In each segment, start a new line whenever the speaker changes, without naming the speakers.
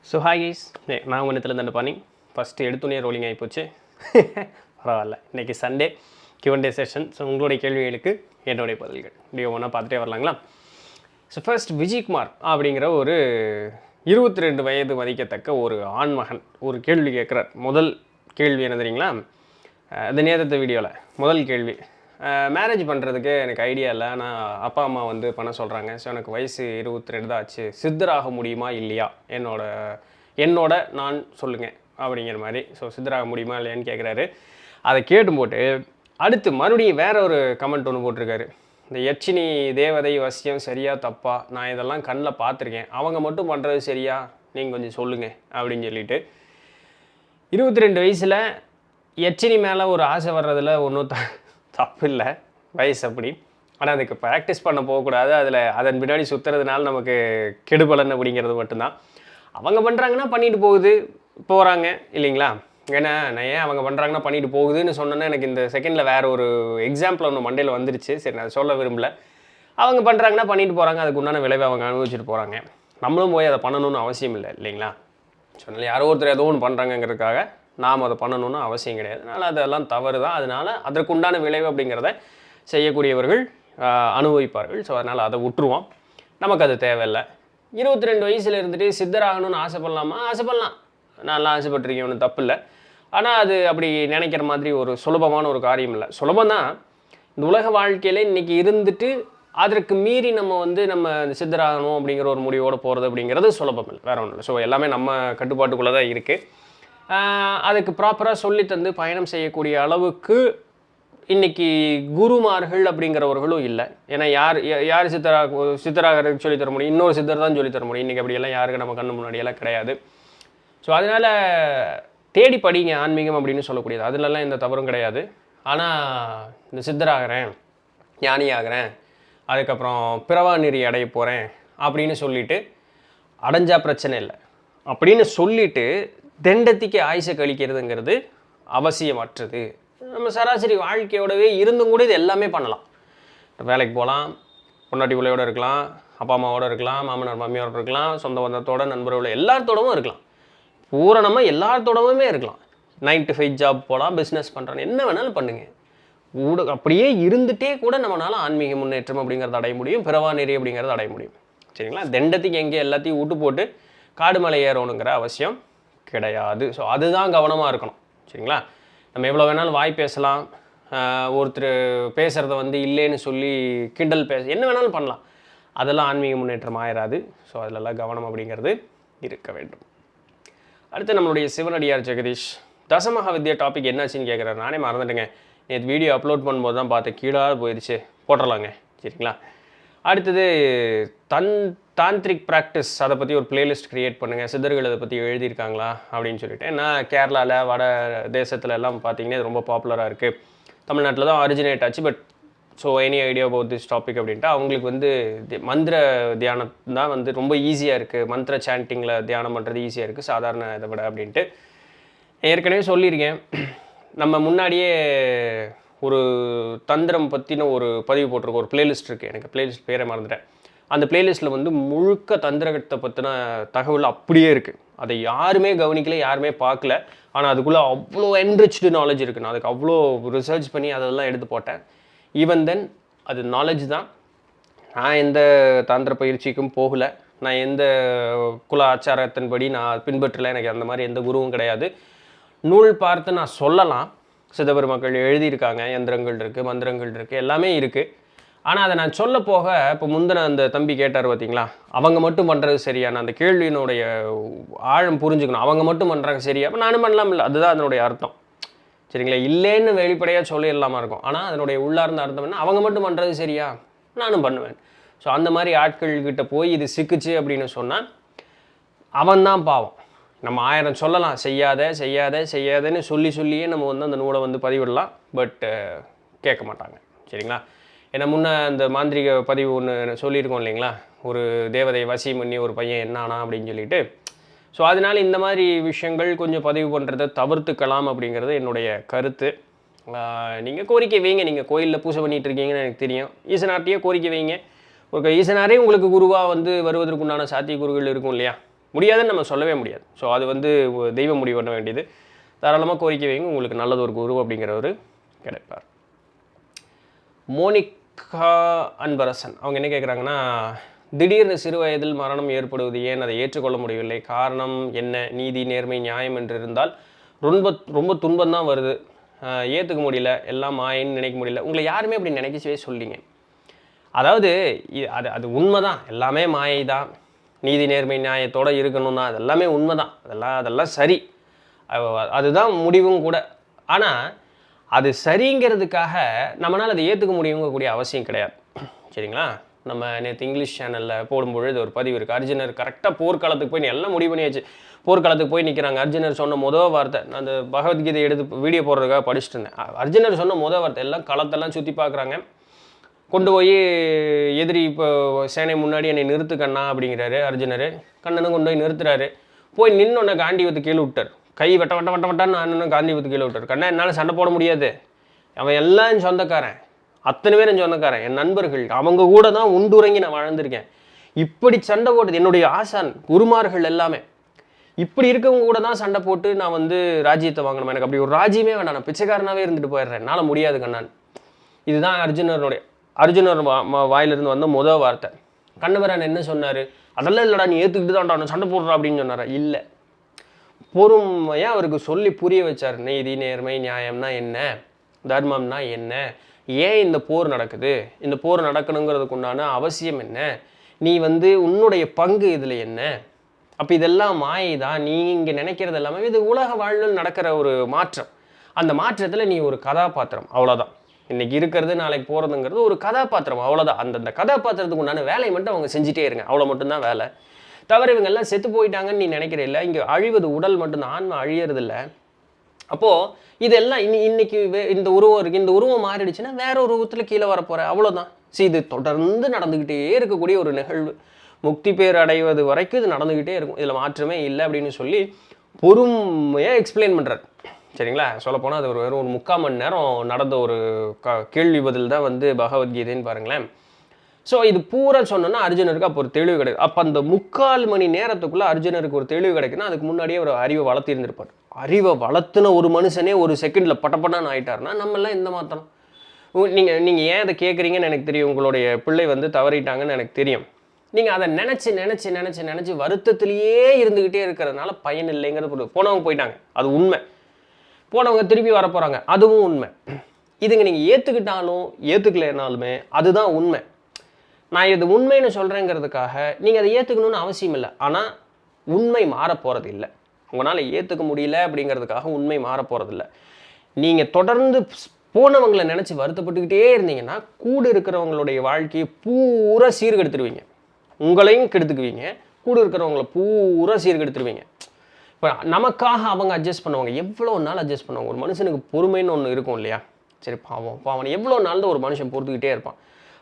So hi guys, நான் உங்கள் நேரத்தில் பண்ணி ஃபஸ்ட்டு எடுத்துனே ரோலிங் ஆகி போச்சு. பரவாயில்ல, இன்றைக்கி சண்டே Q&A செஷன். ஸோ உங்களுடைய கேள்விகளுக்கு என்னுடைய பதில்கள் இப்படி ஒன்றா பார்த்துட்டே வரலாங்களா? ஸோ ஃபர்ஸ்ட் விஜய்குமார் அப்படிங்கிற ஒரு 22 வயது மதிக்கத்தக்க ஒரு ஆண்மகன் ஒரு கேள்வி கேட்குறார். முதல் கேள்வி என்ன தெரியுங்களா? இந்த நேரத்து வீடியோவில் முதல் கேள்வி, மேரேஜ் பண்ணுறதுக்கு எனக்கு ஐடியா இல்லை, ஆனால் அப்பா அம்மா வந்து பண்ண சொல்கிறாங்க. ஸோ எனக்கு வயசு 22 தான் ஆச்சு, சித்தராக முடியுமா இல்லையா, என்னோட நான் சொல்லுங்கள் அப்படிங்கிற மாதிரி. ஸோ சித்தராக முடியுமா இல்லையான்னு கேட்குறாரு. அதை கேட்டு போட்டு அடுத்து மறுபடியும் வேற ஒரு கமெண்ட் ஒன்று போட்டிருக்காரு. இந்த யட்சினி தேவதை வசியம் சரியா தப்பா, நான் இதெல்லாம் கண்ணில் பார்த்துருக்கேன், அவங்க மட்டும் பண்ணுறது சரியா, நீங்கள் கொஞ்சம் சொல்லுங்கள் அப்படின்னு சொல்லிட்டு 22 வயசில் யட்சினி மேலே ஒரு ஆசை வர்றதில் ஒன்றும் தப்பு இல்லை, வயசு அப்படி. ஆனால் அதுக்கு ப்ராக்டிஸ் பண்ண போகக்கூடாது, அதன் பின்னாடி சுற்றுறதுனால நமக்கு கெடுபலன் அப்படிங்கிறது மட்டும்தான். அவங்க பண்ணுறாங்கன்னா பண்ணிட்டு போகிறாங்க இல்லைங்களா? ஏன்னா நான் ஏன் அவங்க பண்ணுறாங்கன்னா பண்ணிட்டு போகுதுன்னு சொன்னேன்னா எனக்கு இந்த செகண்டில் வேறு ஒரு எக்ஸாம்பிள் ஒன்று மண்டையில் வந்துருச்சு. சரி, நான் சொல்ல விரும்பல. அவங்க பண்ணுறாங்கன்னா பண்ணிட்டு போகிறாங்க, அதுக்கு உண்டான விளைவை அவங்க அனுபவிச்சுட்டு போகிறாங்க. நம்மளும் போய் அதை பண்ணணும்னு அவசியம் இல்லை இல்லைங்களா? சொன்னால யாரோ ஒருத்தர் ஏதோ ஒன்று பண்ணுறாங்கிறதுக்காக நாம் அதை பண்ணணும்னு அவசியம் கிடையாது. அதனால் அதெல்லாம் தவறு தான். அதனால் அதற்குண்டான விளைவு அப்படிங்கிறத செய்யக்கூடியவர்கள் அனுபவிப்பார்கள். ஸோ அதனால் அதை விட்டுருவோம், நமக்கு அது தேவையில்லை. 22 வயசில் இருந்துட்டு சித்தராகணும்னு ஆசைப்படலாமா? ஆசைப்படலாம், நான்லாம் ஆசைப்பட்டிருக்கேன், ஒன்றும் தப்பு இல்லை. ஆனால் அது அப்படி நினைக்கிற மாதிரி ஒரு சுலபமான ஒரு காரியம் இல்லை. சுலபம் தான். இந்த உலக வாழ்க்கையில் இன்றைக்கி இருந்துட்டு அதற்கு மீறி நம்ம சித்தராகணும் அப்படிங்கிற ஒரு முடிவோடு போகிறது அப்படிங்கிறது சுலபம் இல்லை, வேறு ஒன்றும் இல்லை. ஸோ எல்லாமே நம்ம கட்டுப்பாட்டுக்குள்ளே தான் இருக்குது. அதுக்கு ப்ராப்பராக சொல்லித்தந்து பயணம் செய்யக்கூடிய அளவுக்கு இன்றைக்கி குருமார்கள் அப்படிங்கிறவர்களும் இல்லை. ஏன்னா யார் சித்தராகிறதுக்கு சொல்லித்தர முடியும்? இன்னொரு சித்தர் தான் சொல்லித்தர முடியும். இன்றைக்கி அப்படியெல்லாம் யாருக்கு நம்ம கண்ணு முன்னாடியெல்லாம் கிடையாது. ஸோ அதனால் தேடி படிங்க ஆன்மீகம் அப்படின்னு சொல்லக்கூடியது, அதிலெல்லாம் எந்த தவறும் கிடையாது. ஆனால் இந்த சித்தராகிறேன், ஞானி ஆகிறேன், அதுக்கப்புறம் பிறவா நெறி அடைய போகிறேன் அப்படின்னு சொல்லிவிட்டு அடைஞ்சா பிரச்சனை இல்லை அப்படின்னு சொல்லிவிட்டு தண்டத்துக்கு ஆயுசை கழிக்கிறதுங்கிறது அவசியமற்றது. நம்ம சராசரி வாழ்க்கையோடவே இருந்தும் கூட இது எல்லாமே பண்ணலாம். வேலைக்கு போகலாம், பொண்டாட்டி பிள்ளையோடு இருக்கலாம், அப்பா அம்மாவோடு இருக்கலாம், மாமனார் மாமியாரோடு இருக்கலாம், சொந்த பந்தத்தோட நண்பர்களோட எல்லாத்தோடவும் இருக்கலாம், பூரணமாக எல்லாத்தோடவுமே இருக்கலாம். 9 to 5 ஜாப் போகலாம், பிஸ்னஸ் பண்ணுறான்னு என்ன வேணாலும் பண்ணுங்கள். அப்படியே இருந்துகிட்டே கூட நம்மளால் ஆன்மீக முன்னேற்றம் அப்படிங்கிறத அடைய முடியும், பிறவா நெறி அப்படிங்கிறத அடைய முடியும். சரிங்களா? தண்டத்துக்கு எங்கே எல்லாத்தையும் விட்டு போட்டு காடு மலை ஏறணுங்கிற அவசியம் கிடையாது. ஸோ அதுதான் கவனமாக இருக்கணும். சரிங்களா? நம்ம எவ்வளோ வேணாலும் வாய் பேசலாம், ஒருத்தர் பேசுகிறத இல்லைன்னு சொல்லி கிண்டல் என்ன வேணாலும் பண்ணலாம், அதெல்லாம் ஆன்மீக முன்னேற்றம் ஆயிராது. ஸோ அதிலெல்லாம் கவனம் அப்படிங்கிறது இருக்க வேண்டும். அடுத்து நம்மளுடைய சிவனடியார் ஜெகதீஷ் தசமகா வித்யா டாபிக் என்னாச்சுன்னு கேட்குறாரு. நானே மறந்துட்டேங்க, நேற்று வீடியோ அப்லோட் பண்ணும்போது தான் பார்த்தேன், கீழாக போயிடுச்சு, போட்டுடலாங்க. சரிங்களா? அடுத்தது தாந்திரிக் ப்ராக்டிஸ், அதை பற்றி ஒரு பிளேலிஸ்ட் க்ரியேட் பண்ணுங்கள், சித்தர்கள் அதை பற்றி எழுதியிருக்காங்களா அப்படின்னு சொல்லிட்டு. ஏன்னா கேரளாவில் வட தேசத்துல எல்லாம் பார்த்தீங்கன்னா இது ரொம்ப பாப்புலராக இருக்குது. தமிழ்நாட்டில் தான் ஆரிஜினேட் ஆச்சு. But so any idea about this topic அப்படின்ட்டு அவங்களுக்கு மந்திர தியானம் தான் ரொம்ப ஈஸியாக இருக்குது, மந்திர சாண்டிங்கில் தியானம் பண்ணுறது ஈஸியாக இருக்குது சாதாரண இதை விட அப்படின்ட்டு ஏற்கனவே சொல்லியிருக்கேன். நம்ம முன்னாடியே ஒரு தந்திரம் பற்றின ஒரு பதிவு போட்டிருக்கோம், ஒரு பிளேலிஸ்ட் இருக்குது, எனக்கு பிளேலிஸ்ட் பேரை மறந்துட்டேன். அந்த பிளேலிஸ்ட்டில் முழுக்க தந்திரத்தை பற்றின தகவல் அப்படியே இருக்குது. அதை யாருமே கவனிக்கல, யாருமே பார்க்கல. ஆனால் அதுக்குள்ளே அவ்வளோ என்ரிச்டு நாலேஜ் இருக்குது. நான் அதுக்கு அவ்வளோ ரிசர்ச் பண்ணி அதெல்லாம் எடுத்து போட்டேன். ஈவன் தென் அது நாலேஜ் தான். நான் எந்த தந்திர பயிற்சிக்கும் போகலை, நான் எந்த குல ஆச்சாரத்தின்படி நான் பின்பற்றலை, எனக்கு அந்த மாதிரி எந்த குருவும் கிடையாது. நூல் பார்த்து நான் சொல்லலாம், சிதபெருமக்கள் எழுதியிருக்காங்க, யந்திரங்கள் இருக்குது, மந்திரங்கள் இருக்குது, எல்லாமே இருக்குது. ஆனால் அதை நான் சொல்ல போக இப்போ முந்தின அந்த தம்பி கேட்டார் பார்த்தீங்களா, அவங்க மட்டும் பண்ணுறது சரியா, நான் அந்த கேள்வியினுடைய ஆழம் புரிஞ்சுக்கணும். அவங்க மட்டும் பண்ணுறாங்க சரியா, அப்போ நானும் பண்ணலாம் இல்லை, அதுதான் அதனுடைய அர்த்தம். சரிங்களா? இல்லைன்னு வெளிப்படையாக சொல்லிடலாமா இருக்கும். ஆனால் அதனுடைய உள்ளார்ந்த அர்த்தம் என்ன, அவங்க மட்டும் பண்ணுறது சரியா, நானும் பண்ணுவேன். ஸோ அந்த மாதிரி ஆட்கள்கிட்ட போய் இது சிக்குச்சு அப்படின்னு சொன்னால் அவன்தான் பாவம். நம்ம 1000 சொல்லலாம், செய்யாதேன்னு சொல்லியே நம்ம அந்த நூலை பதிவிடலாம். பட் கேட்க மாட்டாங்க. சரிங்களா? ஏன்னா முன்னே அந்த மாந்திரிக பதிவு ஒன்று சொல்லியிருக்கோம் இல்லைங்களா, ஒரு தேவதை வசியம் பண்ணி ஒரு பையன் என்னானா அப்படின்னு சொல்லிட்டு. ஸோ அதனால் இந்த மாதிரி விஷயங்கள் கொஞ்சம் பதிவு பண்ணுறதை தவிர்த்துக்கலாம் அப்படிங்கிறது என்னுடைய கருத்து. நீங்கள் கோரிக்கை வைங்க, நீங்கள் கோயிலில் பூஜை பண்ணிகிட்டு இருக்கீங்கன்னு எனக்கு தெரியும், ஈசனார்ட்டையே கோரிக்கை வைங்க. ஒரு ஈசனாரே உங்களுக்கு குருவாக வருவதற்குண்டான சாத்தியக்கூறுகள் இருக்கும் இல்லையா? முடியாதுன்னு நம்ம சொல்லவே முடியாது. ஸோ அது வந்து தெய்வம் முடிவு பண்ண வேண்டியது. தாராளமாக கோரிக்கை வைங்க, உங்களுக்கு நல்லது ஒரு குரு அப்படிங்கிறவர் கிடைப்பார். மோனிகா அன்பரசன் அவங்க என்ன கேட்குறாங்கன்னா, திடீர்னு சிறு வயதில் மரணம் ஏற்படுவது ஏன், அதை ஏற்றுக்கொள்ள முடியவில்லை, காரணம் என்ன, நீதி நேர்மை நியாயம் என்று இருந்தால் ரொம்ப ரொம்ப துன்பம் தான் வருது, ஏற்றுக்க முடியல, எல்லாம் மாயின்னு நினைக்க முடியல. உங்களை யாருமே அப்படி நினைக்கவே சொல்லிங்க. அதாவது அது அது உண்மை தான், எல்லாமே மாயை தான், நீதி நேர்மை நியாயத்தோடு இருக்கணும் தான், அதெல்லாமே உண்மை தான், அதெல்லாம் சரி, அதுதான் முடிவும் கூட. ஆனால் அது சரிங்கிறதுக்காக நம்மளால் அதை ஏற்றுக்க முடியுங்கக்கூடிய அவசியம் கிடையாது. சரிங்களா? நம்ம நேற்று இங்கிலீஷ் சேனலில் போடும்பொழுது ஒரு பதிவு இருக்குது. அர்ஜுனர் கரெக்டாக போர்க்காலத்துக்கு போய் எல்லாம் முடிவு பண்ணியாச்சு, போர்க்காலத்துக்கு போய் நிற்கிறாங்க. அர்ஜுனர் சொன்ன முதல் வார்த்தை, நான் அந்த பகவத்கீதை எடுத்து வீடியோ போடுறதுக்காக படிச்சுட்டு இருந்தேன். அர்ஜுனர் சொன்ன முதல் வார்த்தை, எல்லாம் களத்தெல்லாம் சுற்றி பார்க்குறாங்க, கொண்டு போய் எதிரி இப்போ சேனை முன்னாடி என்னை நிறுத்து கண்ணா அப்படிங்கிறாரு அர்ஜுனர். கண்ணனும் கொண்டு போய் நிறுத்துறாரு. போய் நின்னொன்னே காண்டிவத்து கீழே விட்டார், கை வட்டான்னு அண்ணனும் காந்திபத்து கீழே விட்டார். கண்ணா என்னால் சண்டை போட முடியாது, அவன் எல்லாம் என் சொந்தக்காரன், அத்தனை பேர் என் சொந்தக்காரன், என் நண்பர்கள், அவங்க கூட தான் உண்டுறங்கி நான் வாழ்ந்திருக்கேன், இப்படி சண்டை போட்டது என்னுடைய ஆசான் குருமார்கள் எல்லாமே, இப்படி இருக்கவங்க கூட தான் சண்டை போட்டு நான் வந்து ராஜ்யத்தை வாங்கணும், எனக்கு அப்படி ஒரு ராஜ்யமே வேண்டாம், நான் பிச்சைக்காரனாகவே இருந்துட்டு போயிடுறேன், என்னால் முடியாது கண்ணான். இதுதான் அர்ஜுனர் வாயிலிருந்து வந்த முதல் வார்த்தை. கண்ணவரான் என்ன சொன்னார், அதெல்லாம் இல்லைடா நீ ஏற்றுக்கிட்டு தான்டா நான் சண்டை போடுறா அப்படின்னு சொன்னாரா? இல்லை, பொறுமையாக அவருக்கு சொல்லி புரிய வச்சார். நீதி நேர்மை நியாயம்னா என்ன, தர்மம்னா என்ன, ஏன் இந்த போர் நடக்குது, இந்த போர் நடக்கணுங்கிறதுக்கு உண்டான அவசியம் என்ன, நீ வந்து உன்னுடைய பங்கு இதில் என்ன, அப்போ இதெல்லாம் மாயை தான், நீ இங்கே நினைக்கிறது எல்லாமே இது உலக வாழ்வில் நடக்கிற ஒரு மாற்றம், அந்த மாற்றத்தில் நீ ஒரு கதாபாத்திரம், அவ்வளோதான். இன்றைக்கி இருக்கிறது நாளைக்கு போகிறதுங்கிறது ஒரு கதாபாத்திரம், அவ்வளோதான். அந்தந்த கதாபாத்திரத்துக்கு உண்டான வேலையை மட்டும் அவங்க செஞ்சுட்டே இருங்க, அவ்வளோ மட்டும்தான் வேலை. தவிர இவங்கெல்லாம் செத்து போயிட்டாங்கன்னு நீ நினைக்கிற இல்லை, இங்கே அழிவது உடல் மட்டும்தான், ஆன்மா அழியறதில்லை. அப்போது இதெல்லாம் இன்னைக்கு இந்த உருவம் இருக்குது, இந்த உருவம் மாறிடுச்சுன்னா வேற ஒரு உருவத்தில் கீழே வரப்போகிற, அவ்வளோதான். இது தொடர்ந்து நடந்துக்கிட்டே இருக்கக்கூடிய ஒரு நிகழ்வு, முக்தி பேர் அடைவது வரைக்கும் இது நடந்துக்கிட்டே இருக்கும், இதில் மாற்றமே இல்லை அப்படின்னு சொல்லி பொறுமையாக எக்ஸ்பிளைன் பண்ணுறார். சரிங்களா? சொல்லப்போனால் அது வெறும் ஒரு 3/4 மணி நேரம் நடந்த ஒரு கேள்வி பதில் தான் வந்து பகவத்கீதைன்னு பாருங்களேன். ஸோ இது பூரா சொன்னோன்னா அர்ஜுனருக்கு அப்போ ஒரு தெளிவு கிடைக்கும். அப்போ அந்த 3/4 மணி நேரத்துக்குள்ளே அர்ஜுனருக்கு ஒரு தெளிவு கிடைக்குன்னா அதுக்கு முன்னாடியே ஒரு அறிவை வளர்த்திருந்திருப்பார். அறிவை வளர்த்துன ஒரு மனுஷனே ஒரு செகண்டில் பட்டப்பட்டான்னு ஆகிட்டார்னா நம்மளாம் எந்த மாற்றணும்? நீங்கள் ஏன் அதை கேட்குறீங்கன்னு எனக்கு தெரியும், உங்களுடைய பிள்ளை வந்து தவறிட்டாங்கன்னு எனக்கு தெரியும். நீங்கள் அதை நினச்சி வருத்தத்திலேயே இருந்துக்கிட்டே இருக்கிறதுனால பயன் இல்லைங்கிறது போனவங்க போயிட்டாங்க, அது உண்மை. போனவங்க திருப்பி வரப்போகிறாங்க, அதுவும் உண்மை. இதுங்க நீங்கள் ஏற்றுக்கிட்டாலும் ஏற்றுக்கலைனாலுமே அதுதான் உண்மை. நான் இது உண்மைன்னு சொல்கிறேங்கிறதுக்காக நீங்கள் அதை ஏற்றுக்கணும்னு அவசியம் இல்லை. ஆனால் உண்மை மாறப்போகிறது இல்லை. உங்களால் ஏற்றுக்க முடியல அப்படிங்கிறதுக்காக உண்மை மாறப்போகிறதில்ல. நீங்கள் தொடர்ந்து போனவங்களை நினச்சி வருத்தப்பட்டுக்கிட்டே இருந்தீங்கன்னா கூட இருக்கிறவங்களுடைய வாழ்க்கையை பூரா சீர்கெடுத்துருவீங்க, உங்களையும் கெடுத்துக்குவீங்க, கூட இருக்கிறவங்களை பூரா சீர்கெடுத்துருவீங்க. இப்போ நமக்காக அவங்க அட்ஜஸ்ட் பண்ணுவாங்க, எவ்வளோ நாள் அட்ஜஸ்ட் பண்ணுவாங்க. ஒரு மனுஷனுக்கு பொறுமைன்னு ஒன்று இருக்கும் இல்லையா? சரி பாவம் அவனை எவ்வளோ நாள் தான் ஒரு மனுஷன் பொறுத்துக்கிட்டே இருப்பான்.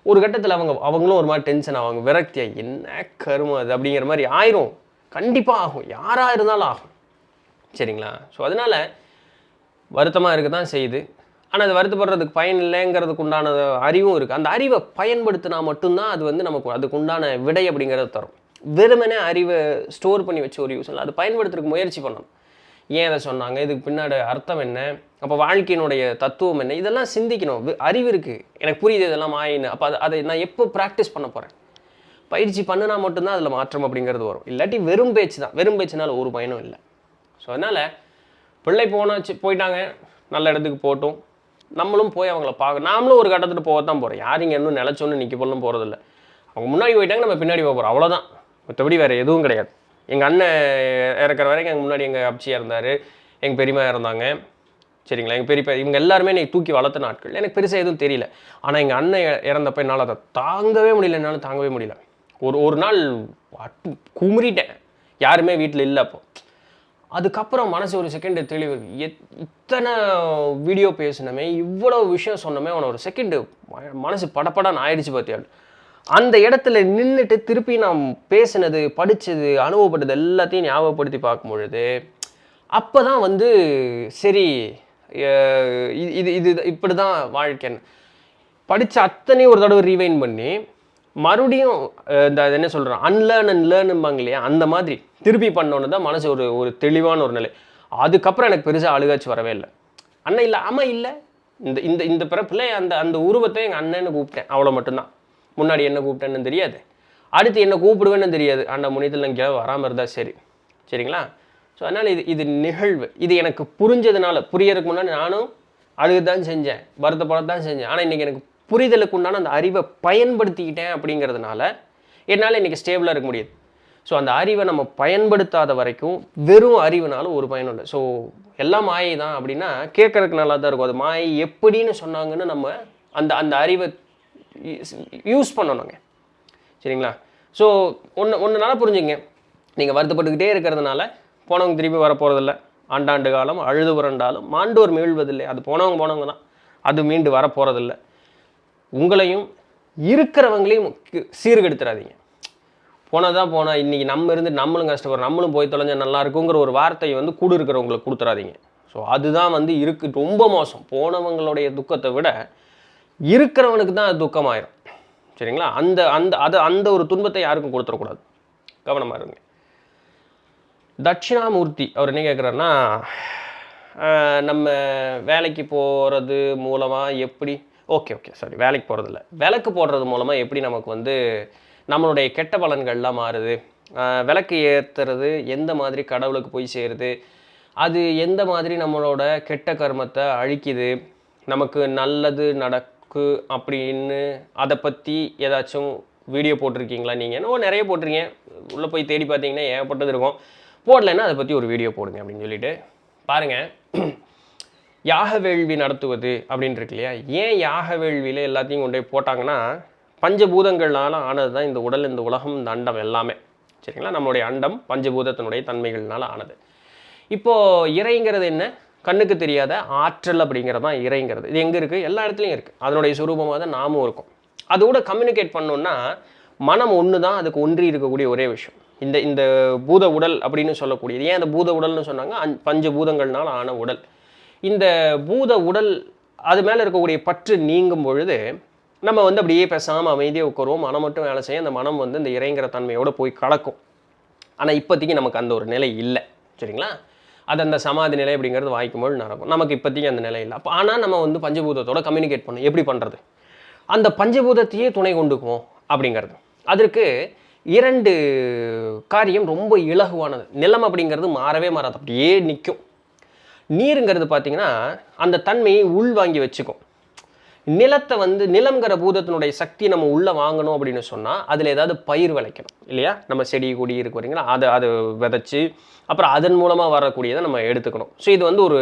ஒரு கட்டத்தில் அவங்களும் ஒரு மாதிரி டென்ஷன் ஆவாங்க, விரக்தியாக என்ன கருமம் அது அப்படிங்கிற மாதிரி ஆயிரும். கண்டிப்பாக ஆகும், யாராக இருந்தாலும் ஆகும். சரிங்களா? ஸோ அதனால் வருத்தமாக இருக்க தான் செய்யுது. ஆனால் அது வருத்தப்படுறதுக்கு பயன் இல்லைங்கிறதுக்கு உண்டான அறிவும் இருக்குது. அந்த அறிவை பயன்படுத்தினா மட்டும்தான் அது வந்து நமக்கு அதுக்கு உண்டான விடை அப்படிங்கிறத தரும். வெறுமனே அறிவை ஸ்டோர் பண்ணி வச்சு ஒரு யூஸ் இல்லை, அது பயன்படுத்துறதுக்கு முயற்சி பண்ணணும். ஏன் அதை சொன்னாங்க, இதுக்கு பின்னாடி அர்த்தம் என்ன, அப்போ வாழ்க்கையினுடைய தத்துவம் என்ன, இதெல்லாம் சிந்திக்கணும். அறிவு இருக்குது, எனக்கு புரியுது இதெல்லாம் ஆயின்னு. அப்போ அதை நான் எப்போ ப்ராக்டிஸ் பண்ண போகிறேன், பயிற்சி பண்ணினா மட்டும்தான் அதில் மாற்றம் அப்படிங்கிறது வரும். இல்லாட்டி வெறும் பேச்சு தான், வெறும் பேச்சுனால ஒரு பயனும் இல்லை. ஸோ அதனால் பிள்ளை போயிட்டாங்க, நல்ல இடத்துக்கு போட்டோம், நம்மளும் போய் அவங்கள பார்க்க, நாமளும் ஒரு கட்டத்துக்கு போகத்தான் போகிறோம். யார் இங்கே இன்னும் நிலச்சோன்னு நிற்க போலும் போகிறதில்ல. அவங்க முன்னாடி போயிட்டாங்க, நம்ம பின்னாடி போக போகிறோம், அவ்வளோதான். மற்றபடி வேறு எதுவும் கிடையாது. எங்கள் அண்ணன் இறக்குற வரைக்கும் எங்கள் முன்னாடி எங்கள் அப்சியாக இருந்தார், எங்கள் பெரியம்மா இறந்தாங்க. சரிங்களா? எங்கள் பெரியப்பா இவங்க எல்லாருமே என்னை தூக்கி வளர்த்த நாட்கள், எனக்கு பெருசாக எதுவும் தெரியல. ஆனால் எங்கள் அண்ணன் இறந்தப்போ என்னால் அதை தாங்கவே முடியல. ஒரு நாள் குமுறிட்டேன், யாருமே வீட்டில் இல்லை. அப்போ அதுக்கப்புறம் மனசு ஒரு செகண்டு தெளிவு, இத்தனை வீடியோ பேசினமே, இவ்வளோ விஷயம் சொன்னமே, அவனை ஒரு செகண்டு மனசு படப்படான்னு ஆயிடுச்சு பார்த்தியாள். அந்த இடத்துல நின்றுட்டு திருப்பி நான் பேசினது, படித்தது, அனுபவப்பட்டது எல்லாத்தையும் ஞாபகப்படுத்தி பார்க்கும் பொழுது அப்போ தான் வந்து சரி, இது இப்படி தான் வாழ்க்கைன்னு படித்த அத்தனையும் ஒரு தடவை ரீவைன் பண்ணி மறுபடியும் இந்த என்ன சொல்கிறேன் அன்லேர்ன் அண்ட் லேர்னும்பாங்க இல்லையா, அந்த மாதிரி திருப்பி பண்ணோன்னு தான் மனசு ஒரு தெளிவான ஒரு நிலை. அதுக்கப்புறம் எனக்கு பெருசாக அழுகாச்சு வரவே இல்லை. அண்ணன் இல்லை, ஆமாம் இல்லை, இந்த இந்த இந்த பிறப்பில் அந்த உருவத்தை எங்கள் அண்ணன்னு கூப்பிட்டேன், அவ்வளோ மட்டும்தான். முன்னாடி என்ன கூப்பிட்டேன்னு தெரியாது, அடுத்து என்ன கூப்பிடுவேன்னு தெரியாது. அந்த முனியத்தில் எங்கேயாவது வராமல் இருந்தால் சரி, சரிங்களா? ஸோ அதனால் இது நிகழ்வு. இது எனக்கு புரிஞ்சதுனால, புரியறதுக்கு முன்னாடி நானும் அழுகுதான் செஞ்சேன், வருத்தப்படத்தான் செஞ்சேன். ஆனால் இன்றைக்கி எனக்கு புரிதலுக்கு உண்டான அந்த அறிவை பயன்படுத்திக்கிட்டேன் அப்படிங்கிறதுனால என்னால் இன்றைக்கி ஸ்டேபிளாக இருக்க முடியுது. ஸோ அந்த அறிவை நம்ம பயன்படுத்தாத வரைக்கும் வெறும் அறிவுனால ஒரு பயனும் இல்லை. ஸோ எல்லாம் மாயை தான் அப்படின்னா கேட்குறதுக்கு நல்லா தான் இருக்கும். அது மாயை எப்படின்னு சொன்னாங்கன்னு நம்ம அந்த அறிவை யூஸ் பண்ணணுங்க, சரிங்களா? ஸோ ஒன்று நல்லா புரிஞ்சுங்க, நீங்கள் வருத்தப்பட்டுக்கிட்டே இருக்கிறதுனால போனவங்க திருப்பி வரப்போகிறதில்ல. ஆண்டாண்டு காலம் அழுது புரண்டாலும் மாண்டோர் மீழ்வதில்லை. அது போனவங்க தான், அது மீண்டு வரப்போகிறதில்லை. உங்களையும் இருக்கிறவங்களையும் சீர்கெடுத்துறாதீங்க. போனால் இன்றைக்கி நம்ம இருந்து நம்மளும் கஷ்டப்படுறோம், நம்மளும் போய் தொலைஞ்சா நல்லா இருக்குங்கிற ஒரு வார்த்தையை வந்து கூட இருக்கிறவங்களுக்கு கொடுத்துறாதீங்க. ஸோ அதுதான் வந்து ரொம்ப மோசம். போனவங்களுடைய துக்கத்தை விட இருக்கிறவனுக்கு தான் அது துக்கமாயிரும், சரிங்களா? அந்த ஒரு துன்பத்தை யாருக்கும் கொடுத்துடக்கூடாது, கவனமாக இருங்க. தட்சிணாமூர்த்தி அவர் என்ன கேட்குறாருன்னா, நம்ம வேலைக்கு போகிறது மூலமாக எப்படி சாரி வேலைக்கு போகிறதில்ல, விளக்கு போடுறது மூலமாக எப்படி நமக்கு வந்து நம்மளுடைய கெட்ட பலன்கள்லாம் மாறுது, விளக்கு ஏற்றுறது எந்த மாதிரி கடவுளுக்கு போய் சேருது, அது எந்த மாதிரி நம்மளோட கெட்ட கர்மத்தை அழிக்குது, நமக்கு நல்லது நடக்கு அப்படின்னு அதை பற்றி ஏதாச்சும் வீடியோ போட்டிருக்கீங்களா? நீங்கள் என்னவோ நிறைய போட்டிருக்கீங்க, உள்ளே போய் தேடி பார்த்தீங்கன்னா ஏகப்பட்டது இருக்கும். போடலைன்னா அதை பற்றி ஒரு வீடியோ போடுங்க அப்படின்னு சொல்லிட்டு பாருங்கள். யாக வேள்வி நடத்துவது அப்படின்னு இருக்கு இல்லையா? ஏன் யாக வேள்வியில் எல்லாத்தையும் கொண்டு போய் போட்டாங்கன்னா, பஞ்சபூதங்கள்னால ஆனது தான் இந்த உடல், இந்த உலகம், இந்த அண்டம் எல்லாமே, சரிங்களா? நம்மளுடைய அண்டம் பஞ்சபூதத்தினுடைய தன்மைகள்னால ஆனது. இப்போது இறைங்கிறது என்ன? கண்ணுக்கு தெரியாத ஆற்றல் அப்படிங்கிறது தான் இறைங்கிறது. இது எங்கே இருக்குது? எல்லா இடத்துலையும் இருக்குது. அதனுடைய சுரூபமாக தான் நாமும் இருக்கும். அதோட கம்யூனிகேட் பண்ணோன்னா மனம் ஒன்று தான், அதுக்கு ஒன்றி இருக்கக்கூடிய ஒரே விஷயம் இந்த பூத உடல் அப்படின்னு சொல்லக்கூடியது. ஏன் அந்த பூத உடல்னு சொன்னாங்க? பஞ்சபூதங்கள்னால ஆன உடல். இந்த பூத உடல் அது மேலே இருக்கக்கூடிய பற்று நீங்கும் பொழுது நம்ம வந்து அப்படியே பேசாமல் அமைதியாக உட்காருவோம். மனம் மட்டும் வேலை செய்யும். அந்த மனம் வந்து இந்த இறைங்கிற தன்மையோடு போய் கலக்கும். ஆனால் இப்போதைக்கு நமக்கு அந்த ஒரு நிலை இல்லை, சரிங்களா? அது அந்த சமாதி நிலை அப்படிங்கிறது வாய்க்கும்போது நடக்கும். நமக்கு இப்போதைக்கு அந்த நிலை இல்லை. அப்போ ஆனால் நம்ம வந்து பஞ்சபூதத்தோடு கம்யூனிகேட் பண்ணணும். எப்படி பண்ணுறது? அந்த பஞ்சபூதத்தையே துணை கொண்டுக்குவோம் அப்படிங்கிறது. அதற்கு 2 காரியம் ரொம்ப இலகுவானது. நிலம் அப்படிங்கிறது மாறவே மாறாது, அப்படியே நிற்கும். நீருங்கிறது பார்த்திங்கன்னா அந்த தன்மையை உள் வாங்கி வச்சுக்கும். நிலத்தை வந்து நிலம்ங்கிற பூதத்தினுடைய சக்தி நம்ம உள்ளே வாங்கணும் அப்படின்னு சொன்னால் அதில் ஏதாவது பயிர் விளைக்கணும் இல்லையா? நம்ம செடி கொடி இருக்கு வரீங்களா, அதை விதைச்சி அப்புறம் அதன் மூலமாக வரக்கூடியதை நம்ம எடுத்துக்கணும். ஸோ இது வந்து ஒரு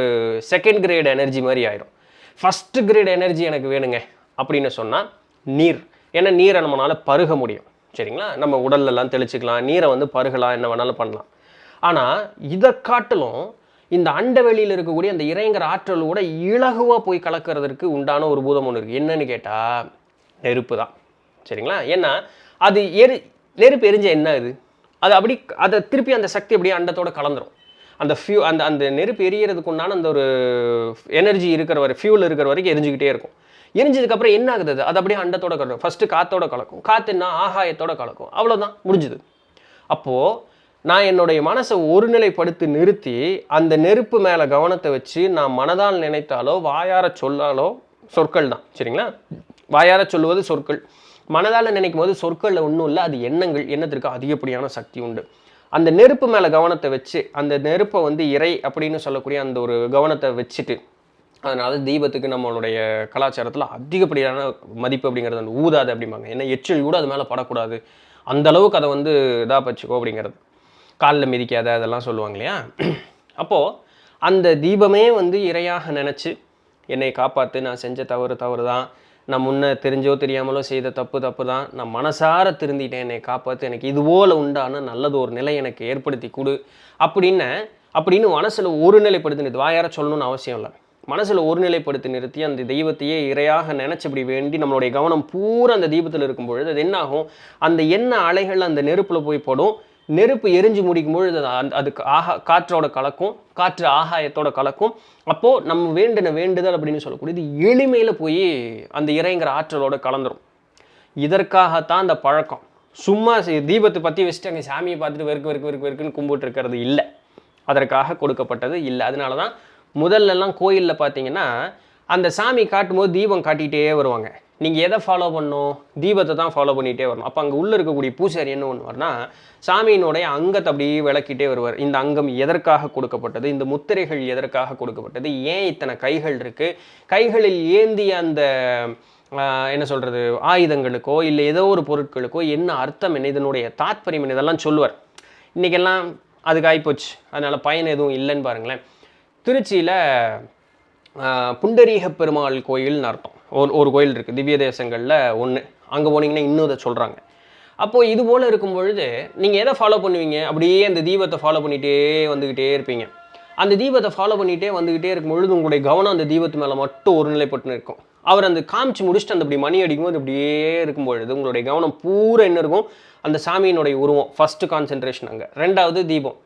செகண்ட் கிரேட் எனர்ஜி மாதிரி ஆயிரும். ஃபஸ்ட்டு கிரேட் எனர்ஜி எனக்கு வேணுங்க அப்படின்னு சொன்னால் நீர். ஏன்னா நீரை நம்மளால் பருக முடியும், சரிங்களா? நம்ம உடல்லலாம் தெளிச்சிக்கலாம், நீரை வந்து பருகலாம், என்ன வேணாலும் பண்ணலாம். ஆனால் இதை காட்டிலும் இந்த அண்டவெளியில் இருக்கக்கூடிய அந்த இறைங்கிற ஆற்றலோட இலகுவாக போய் கலக்கிறதுக்கு உண்டான ஒரு பூதம் ஒன்று இருக்குது. என்னன்னு கேட்டால் நெருப்பு தான், சரிங்களா? ஏன்னா அது நெருப்பு எரிஞ்ச என்ன இது, அது அப்படி அதை திருப்பி அந்த சக்தி அப்படியே அண்டத்தோடு கலந்துரும். அந்த அந்த நெருப்பு எரியறதுக்கு உண்டான அந்த ஒரு எனர்ஜி இருக்கிற வரை, ஃபியூல் இருக்கிற வரைக்கும் எரிஞ்சுக்கிட்டே இருக்கும். எரிஞ்சதுக்கப்புறம் என்ன ஆகுது? அது அப்படியே அண்டத்தோட கலக்கும். ஃபஸ்ட்டு காற்றோட கலக்கும், காற்றுன்னா ஆகாயத்தோட கலக்கும், அவ்வளோதான், முடிஞ்சுது. அப்போது நான் என்னுடைய மனசை ஒருநிலைப்படுத்தி நிறுத்தி அந்த நெருப்பு மேலே கவனத்தை வச்சு நான் மனதால் நினைத்தாலோ வாயார சொல்லாலோ சொற்கள் தான், சரிங்களா? வாயார சொல்லுவது சொற்கள், மனதால் நினைக்கும் போது சொற்களில் ஒன்றும் இல்லை, அது எண்ணங்கள். எண்ணத்திற்கு அதிகப்படியான சக்தி உண்டு. அந்த நெருப்பு மேலே கவனத்தை வச்சு அந்த நெருப்பை வந்து இறை அப்படின்னு சொல்லக்கூடிய அந்த ஒரு கவனத்தை வச்சுட்டு, அதனால தீபத்துக்கு நம்மளுடைய கலாச்சாரத்தில் அதிகப்படியான மதிப்பு அப்படிங்கிறது அந்த ஊதாது அப்படிம்பாங்க. ஏன்னா எச்சில் கூட அது மேலே படக்கூடாது, அந்த அளவுக்கு அதை வந்து இதாக வச்சுக்கோ அப்படிங்கிறது. காலில் மிதிக்காத அதெல்லாம் சொல்லுவாங்க இல்லையா? அப்போது அந்த தீபமே வந்து இறையாக நினச்சி என்னை காப்பாற்று, நான் செஞ்ச தவறு தான், நான் முன்ன தெரிஞ்சோ தெரியாமலோ செய்த தப்பு தான், நான் மனசார திருந்திட்டேன், என்னை காப்பாற்று, எனக்கு இதுபோல் உண்டான நல்லது ஒரு நிலை எனக்கு ஏற்படுத்தி கொடு அப்படின்னு மனசில் ஒரு நிலைப்படுத்தி நிறுத்தி, வாயார சொல்லணும்னு அவசியம் இல்லை, மனசில் ஒரு நிலைப்படுத்தி நிறுத்தி அந்த தெய்வத்தையே இறையாக நினச்சபடி வேண்டி நம்மளுடைய கவனம் பூரா அந்த தீபத்தில் இருக்கும் பொழுது அது என்னாகும்? அந்த எண்ணெய் அலைகள் அந்த நெருப்பில் போய் படும். நெருப்பு எரிஞ்சு முடிக்கும் பொழுது அதுக்கு காற்றோட கலக்கும், காற்று ஆகாயத்தோட கலக்கும். அப்போது நம்ம வேண்டுதல் அப்படின்னு சொல்லக்கூடியது எளிமையில் போய் அந்த இறைங்கிற ஆற்றலோட கலந்துரும். இதற்காகத்தான் அந்த பழக்கம். சும்மா தீபத்தை பற்றி வச்சுட்டு அங்கே சாமியை பார்த்துட்டு வெறுக்குன்னு கும்பிட்டு இருக்கிறது இல்லை, அதற்காக கொடுக்கப்பட்டது இல்லை. அதனால தான் முதல்லலாம் கோயிலில் பார்த்தீங்கன்னா அந்த சாமி காட்டும்போது தீபம் காட்டிகிட்டே வருவாங்க. நீங்கள் எதை ஃபாலோ பண்ணணும்? தீபத்தை தான் ஃபாலோ பண்ணிகிட்டே வரணும். அப்போ அங்கே உள்ளே இருக்கக்கூடிய பூசாரி என்ன பண்ணுவார்னா சாமியினுடைய அங்கத்தை அப்படியே விளக்கிட்டே வருவார். இந்த அங்கம் எதற்காக கொடுக்கப்பட்டது, இந்த முத்திரைகள் எதற்காக கொடுக்கப்பட்டது, ஏன் இத்தனை கைகள் இருக்குது, கைகளில் ஏந்திய அந்த என்ன சொல்கிறது ஆயுதங்களுக்கோ இல்லை ஏதோ ஒரு பொருட்களுக்கோ என்ன அர்த்தம், என்ன இதனுடைய தாத்பரியம் என்ன, இதெல்லாம் சொல்லுவார். இன்றைக்கெல்லாம் அதுக்கு ஆகிப்போச்சு, அதனால் பயன் எதுவும் இல்லைன்னு பாருங்களேன். திருச்சியில் புண்டரீக பெருமாள் கோயில்னு அர்த்தம் ஒரு கோயில் இருக்குது, திவ்ய தேசங்களில் ஒன்று. அங்கே போனீங்கன்னா இன்னும் அதை சொல்கிறாங்க. அப்போது இது போல் இருக்கும் பொழுது நீங்கள் எதை ஃபாலோ பண்ணுவீங்க? அப்படியே அந்த தீபத்தை ஃபாலோ பண்ணிகிட்டே வந்துக்கிட்டே இருப்பீங்க. அந்த தீபத்தை ஃபாலோ பண்ணிகிட்டே வந்துக்கிட்டே இருக்கும் பொழுது உங்களுடைய கவனம் அந்த தீபத்து மேலே மட்டும் ஒருநிலைப்பட்டு இருக்கும். அவர் அந்த காமிச்சு முடிச்சுட்டு அந்த அப்படி மணி அடிக்கும்போது அப்படியே இருக்கும் பொழுது உங்களுடைய கவனம் பூரா என்ன இருக்கும்? அந்த சாமியினுடைய உருவம் ஃபஸ்ட்டு கான்சென்ட்ரேஷன் அங்கே, ரெண்டாவது தீபம்.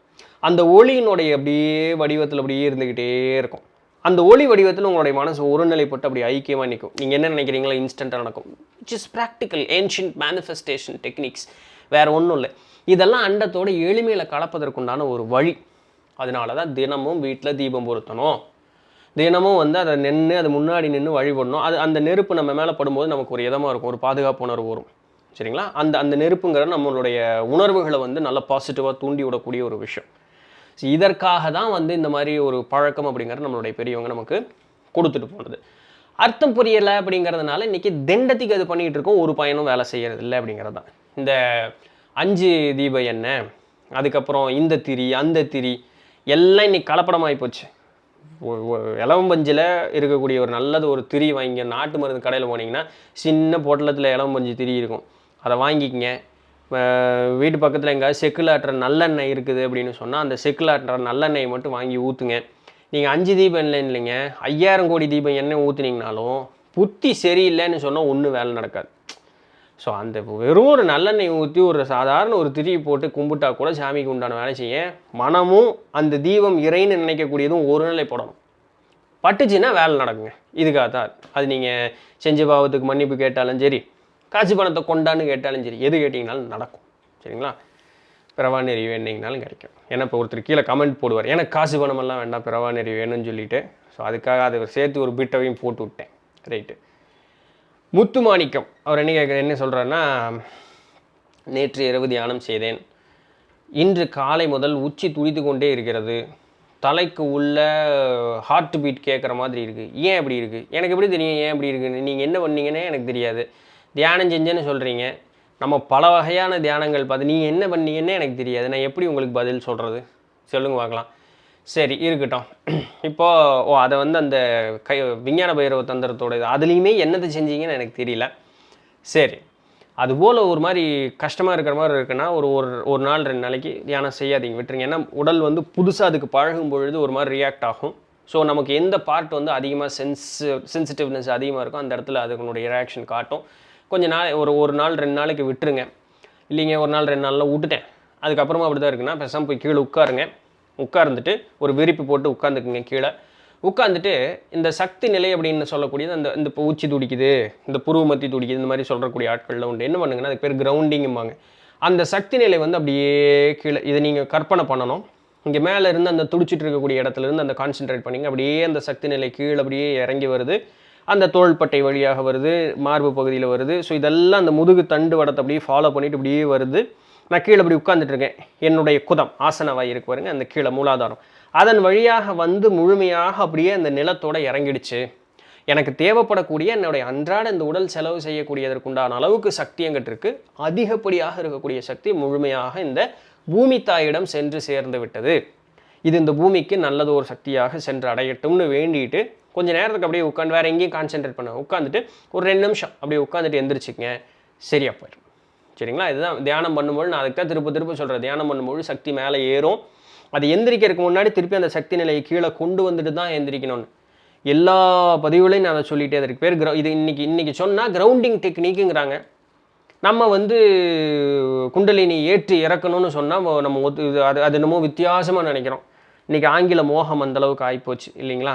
அந்த ஒளியினுடைய அப்படியே வடிவத்தில் அப்படியே இருந்துக்கிட்டே இருக்கும். அந்த ஒளி வடிவத்தில் உங்களுடைய மனசு ஒருநிலைப்பட்டு அப்படி ஐக்கியமாக நிற்கும். நீங்கள் என்ன நினைக்கிறீங்களோ இன்ஸ்டண்ட்டாக நடக்கும். It's is practical ancient manifestation techniques, வேறு ஒன்றும் இல்லை. இதெல்லாம் அண்டத்தோட எளிமையில் கலப்பதற்குண்டான ஒரு வழி. அதனால தான் தினமும் வீட்டில் தீபம் பொருத்தணும். தினமும் அதை நின்று அது முன்னாடி நின்று வழிபடணும். அது அந்த நெருப்பு நம்ம மேலே படும்போது நமக்கு ஒரு இதமாக இருக்கும், ஒரு பாதுகாப்பு உணர்வு வரும். சரிங்களா? அந்த நெருப்புங்கிற நம்மளுடைய உணர்வுகளை நல்ல பாசிட்டிவாக தூண்டி விடக்கூடிய ஒரு விஷயம். ஸோ இதற்காக தான் இந்த மாதிரி ஒரு பழக்கம் அப்படிங்கிறது நம்மளுடைய பெரியவங்க நமக்கு கொடுத்துட்டு போனது. அர்த்தம் புரியலை அப்படிங்கிறதுனால இன்றைக்கி தண்டத்துக்கு அது பண்ணிகிட்டு இருக்கோம், ஒரு பயனும் வேலை செய்கிறது இல்லை அப்படிங்கிறது தான். இந்த 5 தீப எண்ணெய், அதுக்கப்புறம் இந்த திரி அந்த திரி எல்லாம் இன்றைக்கி கலப்படமாகி போச்சு. இலவம்பஞ்சில் இருக்கக்கூடிய ஒரு நல்லது ஒரு திரி வாங்கி நாட்டு மருந்து கடையில் போனீங்கன்னா சின்ன பொட்டலத்தில் இலவம்பஞ்சு திரி இருக்கும், அதை வாங்கிக்கங்க. வீட்டு பக்கத்தில் எங்கேயாவது செக்கில் ஆட்டுற நல்லெண்ணெய் இருக்குது அப்படின்னு சொன்னால் அந்த செக்கில் ஆட்டுற நல்லெண்ணெயை மட்டும் வாங்கி ஊற்றுங்க. நீங்கள் 5 தீபம் எண்ணெய் இல்லைங்க, 5000 கோடி தீபம் எண்ணெய் ஊற்றுனீங்கனாலும் புத்தி சரியில்லைன்னு சொன்னால் ஒன்றும் வேலை நடக்காது. ஸோ அந்த வெறும் ஒரு நல்லெண்ணெய் ஊற்றி ஒரு சாதாரண ஒரு திரி போட்டு கும்பிட்டா கூட சாமிக்கு உண்டான வேலை செய்ய, மனமும் அந்த தீபம் இறைன்னு நினைக்கக்கூடியதும் ஒரு நிலை போடணும். பட்டுச்சுன்னா வேலை நடக்குங்க. இதுக்காக தான் அது நீங்கள் செஞ்ச பாவத்துக்கு மன்னிப்பு கேட்டாலும் சரி, காசு பணத்தை கொண்டான்னு கேட்டாலும் சரி, எது கேட்டிங்கனாலும் நடக்கும். சரிங்களா? பிறவா நெறி வேணுங்கனாலும் கிடைக்கும். ஏன்னா இப்போ ஒருத்தர் கீழே கமெண்ட் போடுவார், எனக்கு காசு பணமெல்லாம் வேண்டாம் பிறவா நெறி வேணும்னு சொல்லிட்டு. ஸோ அதுக்காக அதை சேர்த்து ஒரு பிட்டவையும் போட்டு விட்டேன். ரைட்டு. முத்துமாணிக்கம் அவர் என்ன சொல்கிறாருன்னா, நேற்று இரவு தியானம் செய்தேன், இன்று காலை முதல் உச்சி துடித்து கொண்டே இருக்கிறது, தலைக்கு உள்ள ஹார்ட் பீட் கேட்குற மாதிரி இருக்குது. ஏன் அப்படி இருக்குது? எனக்கு எப்படி தெரியும் ஏன் அப்படி இருக்குன்னு? நீங்கள் என்ன பண்ணீங்கன்னே எனக்கு தெரியாது. தியானம் செஞ்சேன்னு சொல்கிறீங்க, நம்ம பல வகையான தியானங்கள் பார்த்து நீங்கள் என்ன பண்ணீங்கன்னே எனக்கு தெரியாது, நான் எப்படி உங்களுக்கு பதில் சொல்கிறது? சொல்லுங்க பார்க்கலாம். சரி இருக்கட்டும். இப்போது அதை அந்த விஞ்ஞான பைரவ தந்திரத்தோட அதுலேயுமே என்னத்தை செஞ்சீங்கன்னு எனக்கு தெரியல. சரி, அதுபோல் ஒரு மாதிரி கஷ்டமாக இருக்கிற மாதிரி இருக்குன்னா ஒரு நாள் 2 நாளைக்கு தியானம் செய்யாதீங்க, விட்டுருங்க. ஏன்னா உடல் புதுசாக அதுக்கு பழகும் பொழுது ஒரு மாதிரி ரியாக்ட் ஆகும். ஸோ நமக்கு எந்த பார்ட் அதிகமாக சென்சிட்டிவ்னஸ் அதிகமாக இருக்கும் அந்த இடத்துல அதுக்குனுடைய ரியாக்ஷன் காட்டும். கொஞ்சம் நாள் ஒரு நாள் 2 நாளைக்கு விட்டுருங்க. இல்லைங்க ஒரு நாள் 2 நாளில் விட்டுட்டேன், அதுக்கப்புறமா அப்படி தான் இருக்குன்னா பேசாமல் போய் கீழே உட்கார்ந்துட்டு ஒரு விரிப்பு போட்டு உட்காந்துக்குங்க. கீழே உட்காந்துட்டு இந்த சக்தி நிலை அப்படின்னு சொல்லக்கூடியது இந்த உச்சி துடிக்குது, இந்த புருவ மத்தி துடிக்குது, இந்த மாதிரி சொல்லக்கூடிய ஆட்களில் உண்டு. என்ன பண்ணுங்கன்னா அதுக்கு பேர் கிரவுண்டிங்கும்பாங்க. அந்த சக்தி நிலை அப்படியே கீழே இதை நீங்கள் கற்பனை பண்ணணும். இங்கே மேலே இருந்து அந்த துடிச்சிட்டு இருக்கக்கூடிய இடத்துல இருந்து அந்த கான்சென்ட்ரேட் பண்ணிங்க, அப்படியே அந்த சக்தி நிலை கீழே அப்படியே இறங்கி வருது, அந்த தோள்பட்டை வழியாக வருது, மார்பு பகுதியில் வருது. ஸோ இதெல்லாம் அந்த முதுகு தண்டு வடத்தை அப்படியே ஃபாலோ பண்ணிவிட்டு அப்படியே வருது. நான் கீழே அப்படி உட்காந்துட்ருக்கேன், என்னுடைய குதம் ஆசனவாய் இருக்கு பாருங்க, அந்த கீழே மூலாதாரம் அதன் வழியாக முழுமையாக அப்படியே அந்த நிலத்தோடு இறங்கிடுச்சு. எனக்கு தேவைப்படக்கூடிய என்னுடைய அன்றாட இந்த உடல் செலவு செய்யக்கூடியதற்குண்டான அளவுக்கு சக்தி எங்கிட்ட இருக்குது. அதிகப்படியாக இருக்கக்கூடிய சக்தி முழுமையாக இந்த பூமி தாயிடம் சென்று சேர்ந்து விட்டது. இது இந்த பூமிக்கு நல்லது ஒரு சக்தியாக சென்று அடையட்டும்னு வேண்டிட்டு கொஞ்சம் நேரத்துக்கு அப்படியே உட்காந்து வேறு எங்கேயும் கான்சென்ட்ரேட் பண்ண உட்காந்துட்டு ஒரு 2 நிமிஷம் அப்படியே உட்காந்துட்டு எந்திரிச்சிங்க, சரியாக போயிடும். சரிங்களா? இதுதான் தியானம் பண்ணும்போது நான் அதுக்கு தான் திரும்ப சொல்கிறேன். தியானம் பண்ணும்போது சக்தி மேலே ஏறும். அது எந்திரிக்கிறதுக்கு முன்னாடி திருப்பி அந்த சக்தி நிலையை கீழே கொண்டு வந்துட்டு தான் எந்திரிக்கணும்னு எல்லா பதிவுகளையும் நான் அதை சொல்லிகிட்டே அதுக்கு பேர் இது இன்னைக்கு சொன்னால் கிரவுண்டிங் டெக்னிக்குங்கிறாங்க. நம்ம குண்டலினி ஏற்றி இறக்கணும்னு சொன்னால் நம்ம அது என்னமோ வித்தியாசமாக நினைக்கிறோம். இன்றைக்கி ஆங்கில மோகம் அந்தளவுக்கு ஆகிப்போச்சு இல்லைங்களா?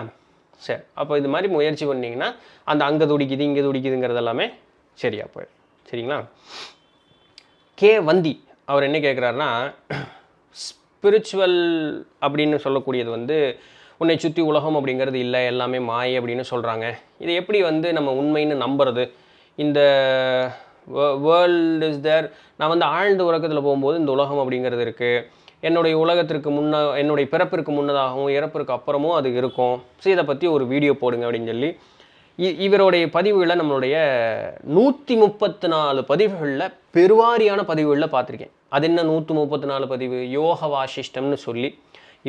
சரி, அப்போ இது மாதிரி முயற்சி பண்ணிங்கன்னா அந்த அங்கே துடிக்குது இங்கே துடிக்குதுங்கிறது எல்லாமே சரியாக போயிடும். சரிங்களா? கே வந்தி அவர் என்ன கேட்குறாருன்னா, ஸ்பிரிச்சுவல் அப்படின்னு சொல்லக்கூடியது வந்து உன்னை சுற்றி உலகம் அப்படிங்கிறது இல்லை, எல்லாமே மாயை அப்படின்னு சொல்கிறாங்க. இதை எப்படி வந்து நம்ம உண்மைன்னு நம்புறது? இந்த வேர்ல்டு இஸ் தேர், நான் வந்து ஆழ்ந்த உலகத்தில் போகும்போது இந்த உலகம் அப்படிங்கிறது இருக்குது, என்னுடைய உலகத்திற்கு என்னுடைய பிறப்பிற்கு முன்னதாகவும் இறப்பிற்கு அப்புறமும் அது இருக்கும். ஸோ இதை பற்றி ஒரு வீடியோ போடுங்க அப்படின்னு சொல்லி இவருடைய பதிவுகளை நம்மளுடைய 134 பதிவுகளில் பெருவாரியான பதிவுகளில் பார்த்துருக்கேன். அது என்ன 134 பதிவு? யோக வாசிஷ்டம்னு சொல்லி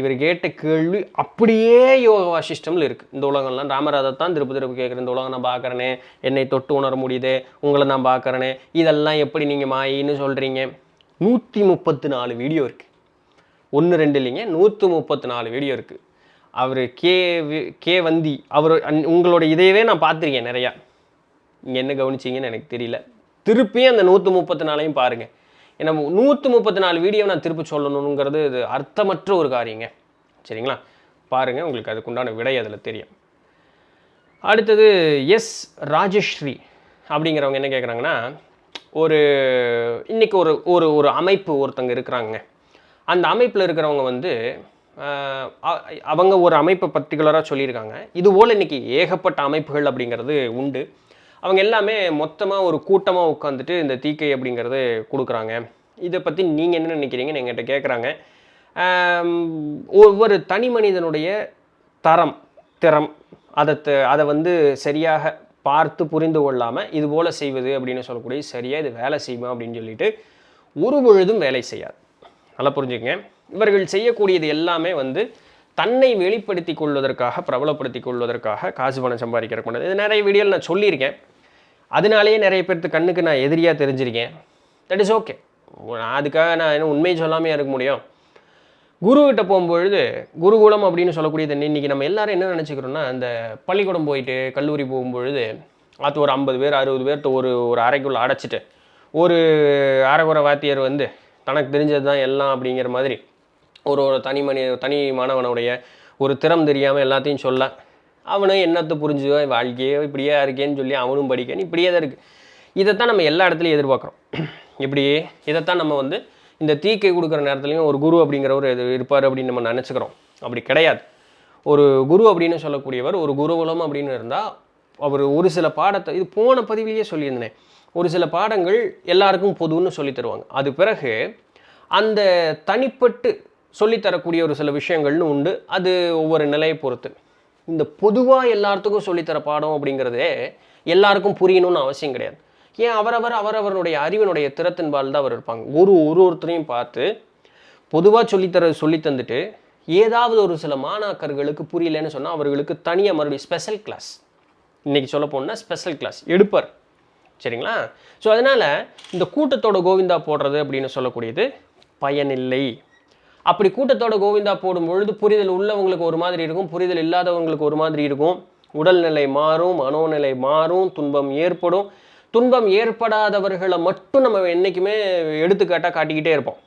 இவர் கேட்ட கேள்வி அப்படியே யோக வாசிஷ்டமில் இருக்குது. இந்த உலகம்லாம் ராமராதான் திருப்பி திருப்பி கேட்குறேன், இந்த உலகம் நான் பார்க்குறேனே, என்னை தொட்டு உணர முடியுது, உங்களை நான் பார்க்குறேனே, இதெல்லாம் எப்படி நீங்கள் மாயின்னு சொல்கிறீங்க? 134 வீடியோ இருக்குது. 1 2 இல்லைங்க, 134 வீடியோ இருக்குது. அவர் கே வந்தி அவர் உங்களோட இதையவே நான் பார்த்துருக்கேன் நிறையா. நீங்கள் என்ன கவனிச்சிங்கன்னு எனக்கு தெரியல. திருப்பியும் அந்த 134ஐயும் பாருங்கள். ஏன்னா 134 வீடியோ நான் திருப்பி சொல்லணுங்கிறது இது அர்த்தமற்ற ஒரு காரியங்க. சரிங்களா? பாருங்கள், உங்களுக்கு அதுக்குண்டான விடை அதில் தெரியும். அடுத்தது எஸ் ராஜஸ்ரீ அப்படிங்கிறவங்க என்ன கேட்குறாங்கன்னா, இன்றைக்கி ஒரு அமைப்பு ஒருத்தங்க இருக்கிறாங்க. அந்த அமைப்பில் இருக்கிறவங்க வந்து அவங்க ஒரு அமைப்பை பர்டிகுலராக சொல்லியிருக்காங்க. இதுபோல் இன்றைக்கி ஏகப்பட்ட அமைப்புகள் அப்படிங்கிறது உண்டு. அவங்க எல்லாமே மொத்தமாக ஒரு கூட்டமாக உட்காந்துட்டு இந்த தீக்கை அப்படிங்கிறது கொடுக்குறாங்க. இதை பற்றி நீங்கள் என்ன நினைக்கிறீங்கன்னு என்கிட்ட கேட்குறாங்க. ஒவ்வொரு தனி மனிதனுடைய திறம் அதை வந்து சரியாக பார்த்து புரிந்து கொள்ளாமல் இது போல் செய்வது அப்படின்னு சொல்லக்கூடிய சரியாக இது வேலை செய்யுமா அப்படின்னு சொல்லிட்டு ஒரு பொழுதும் வேலை செய்யாது. நல்லா புரிஞ்சுக்கங்க. இவர்கள் செய்யக்கூடியது எல்லாமே வந்து தன்னை வெளிப்படுத்தி கொள்வதற்காக, பிரபலப்படுத்தி கொள்வதற்காக, காசு பணம் சம்பாதிக்கிற கொண்டது. இது நிறைய வீடியோவில் நான் சொல்லியிருக்கேன். அதனாலேயே நிறைய பேர்த்து கண்ணுக்கு நான் எதிரியாக தெரிஞ்சிருக்கேன். That is okay. அதுக்காக நான் என்ன உண்மையை சொல்லாமையாக இருக்க முடியும்? குருக்கிட்ட போகும்பொழுது குருகுலம் அப்படின்னு சொல்லக்கூடியது இன்றைக்கி நம்ம எல்லோரும் என்ன நினச்சிக்கிறோன்னா, அந்த பள்ளிக்கூடம் போயிட்டு கல்லூரி போகும்பொழுது அது ஒரு 50 பேர் 60 பேர்த்த ஒரு அறைக்குள்ளே அடைச்சிட்டு ஒரு அரைக்குறை வாத்தியர் வந்து தனக்கு தெரிஞ்சது தான் எல்லாம் அப்படிங்கிற மாதிரி ஒரு தனி மாணவனுடைய ஒரு திறம் தெரியாமல் எல்லாத்தையும் சொல்ல, அவனும் என்னத்தை புரிஞ்சுதோ வாழ்க்கையோ இப்படியே இருக்கேன்னு சொல்லி அவனும் படிக்கணும், இப்படியே தான் இருக்குது. இதைத்தான் நம்ம எல்லா இடத்துலையும் எதிர்பார்க்குறோம். இப்படியே இதைத்தான் நம்ம வந்து இந்த தீக்கை கொடுக்குற நேரத்துலையும் ஒரு குரு அப்படிங்கிறவர் இருப்பார் அப்படின்னு நம்ம நினச்சிக்கிறோம். அப்படி கிடையாது. ஒரு குரு அப்படின்னு சொல்லக்கூடியவர், ஒரு குருகுலம் அப்படின்னு இருந்தால் அவர் ஒரு சில பாடத்தை, இது போன பதிவிலேயே சொல்லியிருந்தேன், ஒரு சில பாடங்கள் எல்லாருக்கும் பொதுன்னு சொல்லி தருவாங்க. அது பிறகு அந்த தனிப்பட்டு சொல்லித்தரக்கூடிய ஒரு சில விஷயங்கள்னு உண்டு. அது ஒவ்வொரு நிலையை பொறுத்து. இந்த பொதுவாக எல்லாத்துக்கும் சொல்லித்தர பாடம் அப்படிங்கிறதே எல்லாருக்கும் புரியணும்னு அவசியம் கிடையாது. ஏன் அவரவருடைய அறிவினுடைய திறத்தின்பால் தான் அவர் இருப்பாங்க. ஒருத்தரையும் பார்த்து பொதுவாக சொல்லி தந்துட்டு ஏதாவது ஒரு சில மாணாக்கர்களுக்கு புரியலன்னு சொன்னால் அவர்களுக்கு தனியாக மறுபடியும் ஸ்பெஷல் கிளாஸ், இன்றைக்கி சொல்ல போனால் ஸ்பெஷல் கிளாஸ் எடுப்பார். சரிங்களா? ஸோ அதனால் இந்த கூட்டத்தோட கோவிந்தா போடுறது அப்படின்னு சொல்லக்கூடியது பயனில்லை. அப்படி கூட்டத்தோட கோவிந்தா போடும் பொழுது புரிதல் உள்ளவங்களுக்கு ஒரு மாதிரி இருக்கும், புரிதல் இல்லாதவங்களுக்கு ஒரு மாதிரி இருக்கும். உடல்நிலை மாறும், மனோநிலை மாறும், துன்பம் ஏற்படும். துன்பம் ஏற்படாதவர்களை மட்டும் நம்ம என்றைக்குமே எடுத்துக்காட்டாக காட்டிக்கிட்டே இருப்போம்.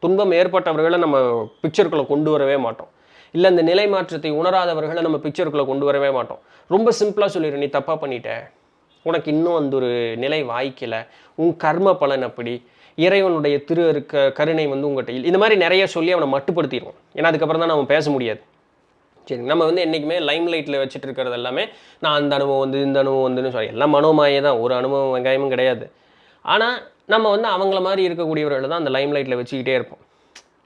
துன்பம் ஏற்பட்டவர்களை நம்ம பிக்சருக்குள்ளே கொண்டு வரவே மாட்டோம். இல்லை இந்த நிலை மாற்றத்தை உணராதவர்களை நம்ம பிக்சருக்குள்ளே கொண்டு வரவே மாட்டோம். ரொம்ப சிம்பிளாக சொல்லிடுறோம், நீ தப்பாக பண்ணிட்ட, உனக்கு இன்னும் அந்த ஒரு நிலை வாய்க்கலை, உன் கர்ம பலன் அப்படி, இறைவனுடைய கருணை வந்து உங்கள்கிட்ட இந்த மாதிரி நிறைய சொல்லி அவனை மட்டுப்படுத்திடுவோம். ஏன்னா அதுக்கப்புறம் தான் நம்ம பேச முடியாது. சரி, நம்ம வந்து என்றைக்குமே லைம் லைட்டில் வச்சுட்டு இருக்கிறது எல்லாமே நான் அந்த அனுபவம் வந்து இந்த அனுபவம் வந்துன்னு சொல்லி எல்லாம் மனோமாயே தான், ஒரு அனுபவம் வெங்காயமும் கிடையாது. ஆனால் நம்ம வந்து அவங்கள மாதிரி இருக்கக்கூடியவர்களை தான் அந்த லைம் லைட்டில் வச்சுக்கிட்டே இருப்போம்.